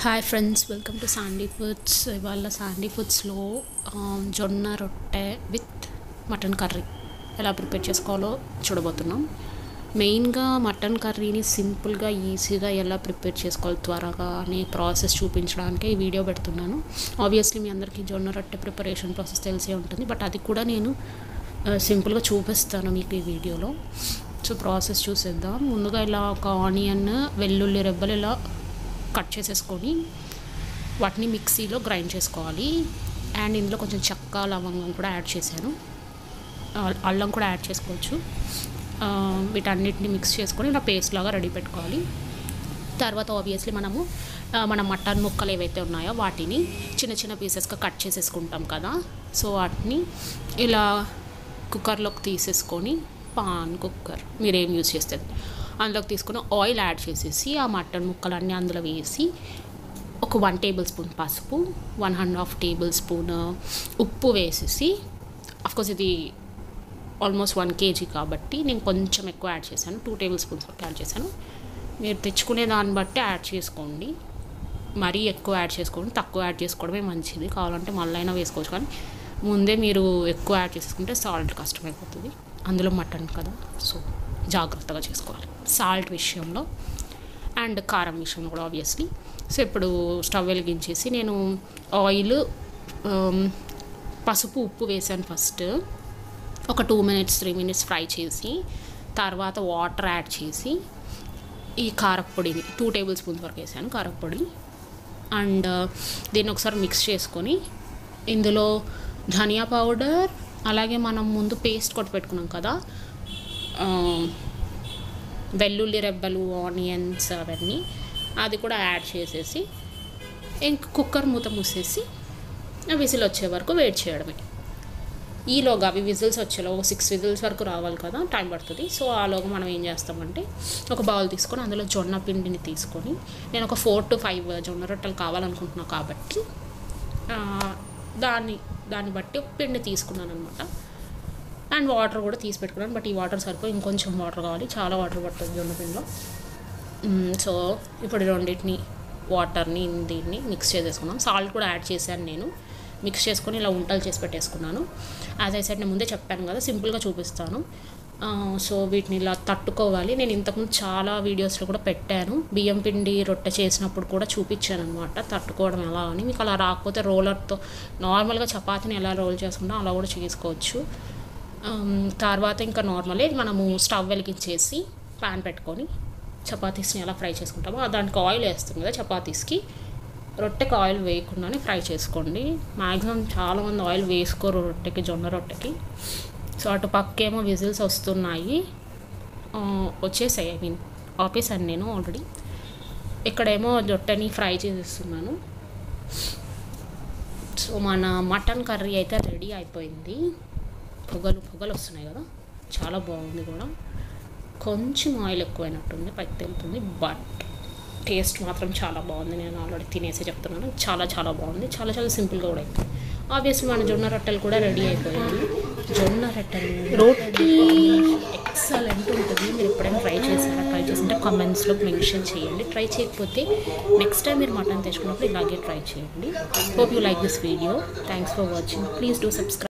Hi friends, welcome to Sandy foods. ఇవాళ Sandy ఫుడ్స్లో జొన్న రొట్టె విత్ మటన్ కర్రీ ఎలా ప్రిపేర్ చేసుకోవాలో చూడబోతున్నాం. మెయిన్గా మటన్ కర్రీని సింపుల్గా ఈజీగా ఎలా ప్రిపేర్ చేసుకోవాలి త్వరగా అనే ప్రాసెస్ చూపించడానికి ఈ వీడియో పెడుతున్నాను. ఆబ్వియస్లీ మీ అందరికీ జొన్న రొట్టె ప్రిపరేషన్ ప్రాసెస్ తెలిసే ఉంటుంది, బట్ అది కూడా నేను సింపుల్గా చూపిస్తాను మీకు ఈ వీడియోలో. సో ప్రాసెస్ చూసేద్దాం. ముందుగా ఇలా ఒక ఆనియన్, వెల్లుల్లి రెబ్బలు ఇలా కట్ చేసేసుకొని వాటిని మిక్సీలో గ్రైండ్ చేసుకోవాలి. అండ్ ఇందులో కొంచెం చెక్క, లవంగం కూడా యాడ్ చేశాను. అల్లం కూడా యాడ్ చేసుకోవచ్చు. వీటన్నిటిని మిక్స్ చేసుకొని ఇలా పేస్ట్ లాగా రెడీ పెట్టుకోవాలి. తర్వాత ఆబ్వియస్లీ మన మటన్ ముక్కలు ఏవైతే ఉన్నాయో వాటిని చిన్న చిన్న పీసెస్గా కట్ చేసేసుకుంటాం కదా. సో వాటిని ఇలా కుక్కర్లోకి తీసేసుకొని, పాన్ కుక్కర్ మీరేం యూజ్ చేస్తుంది అందులోకి తీసుకుని ఆయిల్ యాడ్ చేసేసి ఆ మటన్ ముక్కలన్నీ అందులో వేసి ఒక 1 టేబుల్ స్పూన్ పసుపు, 1.5 టేబుల్ స్పూన్ ఉప్పు వేసేసి, అఫ్కోర్స్ ఇది ఆల్మోస్ట్ 1 kg కాబట్టి నేను కొంచెం ఎక్కువ యాడ్ చేశాను, 2 టేబుల్ స్పూన్స్ వరకు యాడ్ చేశాను. మీరు తెచ్చుకునే దాన్ని బట్టి యాడ్ చేసుకోండి. మరీ ఎక్కువ యాడ్ చేసుకోండి, తక్కువ యాడ్ చేసుకోవడమే మంచిది. కావాలంటే మళ్ళీ అయినా వేసుకోవచ్చు, కానీ ముందే మీరు ఎక్కువ యాడ్ చేసుకుంటే సాల్ట్ కష్టమైపోతుంది. అందులో మటన్ కదా, సో జాగ్రత్తగా చేసుకోవాలి సాల్ట్ విషయంలో అండ్ కారం విషయంలో కూడా ఆబ్వియస్లీ. సో ఇప్పుడు స్టవ్ వెలిగించేసి నేను ఆయిల్, పసుపు, ఉప్పు వేసాను. ఫస్ట్ ఒక 2 minutes 3 minutes ఫ్రై చేసి తర్వాత వాటర్ యాడ్ చేసి ఈ కారపొడిని 2 టేబుల్ స్పూన్స్ వరకు వేసాను కారపొడి. అండ్ దీన్ని ఒకసారి మిక్స్ చేసుకొని ఇందులో ధనియా పౌడర్, అలాగే మనం ముందు పేస్ట్ కొట్టి పెట్టుకున్నాం కదా వెల్లుల్లి రెబ్బలు, ఆనియన్స్ అవన్నీ, అది కూడా యాడ్ చేసేసి ఇంక కుక్కర్ మూత మూసేసి విజిల్ వచ్చే వరకు వెయిట్ చేయడమే. ఈలోగా అవి విజిల్స్ వచ్చేలోగా 6 విజిల్స్ వరకు రావాలి కదా, టైం పడుతుంది. సో ఆలోగా మనం ఏం చేస్తామంటే ఒక బౌల్ తీసుకొని అందులో జొన్న పిండిని తీసుకొని, నేను ఒక 4 to 5 జొన్న రొట్టెలు కావాలనుకుంటున్నాను కాబట్టి దాన్ని బట్టి పిండి తీసుకున్నాను అనమాట. అండ్ వాటర్ కూడా తీసి పెట్టుకున్నాను, బట్ ఈ వాటర్ సరిపోయి ఇంకొంచెం వాటర్ కావాలి, చాలా వాటర్ పడుతుంది జొన్న పిండిలో. సో ఇప్పుడు రెండింటిని వాటర్ని దీన్ని మిక్స్ చేసేసుకున్నాను. సాల్ట్ కూడా యాడ్ చేశాను నేను. మిక్స్ చేసుకొని ఇలా ఉంటలు చేసి పెట్టేసుకున్నాను. యాజ్ ఐ సెడ్ నేను ముందే చెప్పాను కదా, సింపుల్గా చూపిస్తాను. సో వీటిని ఇలా తట్టుకోవాలి. నేను ఇంతకుముందు చాలా వీడియోస్లో కూడా పెట్టాను, బియ్యం పిండి రొట్టె చేసినప్పుడు కూడా చూపించాను అనమాట తట్టుకోవడం ఎలా అని. మీకు అలా రాకపోతే రోలర్తో నార్మల్గా చపాతీని ఎలా రోల్ చేసుకుంటాం అలా కూడా చేసుకోవచ్చు. తర్వాత ఇంకా నార్మలే మనము స్టవ్ వెలిగించేసి ప్యాన్ పెట్టుకొని చపాతీస్ని ఎలా ఫ్రై చేసుకుంటామో దానికి ఆయిల్ వేస్తుంది కదా చపాతీస్కి. రొట్టెకి ఆయిల్ వేయకుండానే ఫ్రై చేసుకోండి. మ్యాక్సిమం చాలామంది ఆయిల్ వేసుకోరు రొట్టెకి, జొన్న రొట్టెకి. సో అటు పక్కేమో విజిల్స్ వస్తున్నాయి, వచ్చేసాయి, ఆపేసాను నేను ఆల్రెడీ. ఇక్కడేమో రొట్టెని ఫ్రై చేసేస్తున్నాను. సో మన మటన్ కర్రీ అయితే రెడీ అయిపోయింది. పొగలు వస్తున్నాయి కదా, చాలా బాగుంది కూడా. కొంచెం ఆయిల్ ఎక్కువైనట్టుంది, పైకి తెలుతుంది, బట్ టేస్ట్ మాత్రం చాలా బాగుంది. నేను ఆల్రెడీ తినేసి చెప్తున్నాను, చాలా చాలా బాగుంది. చాలా చాలా సింపుల్గా కూడా అయిపోయింది. ఆబ్వియస్లీ మన జొన్న రొట్టెలు కూడా రెడీ అయిపోయాయి. జొన్న రొట్టెలు రోటీ ఎక్సలెంట్ ఉంటుంది. మీరు ఎప్పుడైనా ట్రై చేసింటే కామెంట్స్లో మెన్షన్ చేయండి. ట్రై చేయకపోతే నెక్స్ట్ టైం మీరు మటన్ తెచ్చుకున్నప్పుడు ఇలాగే ట్రై చేయండి. Hope you like this video. Thanks for watching. Please do subscribe.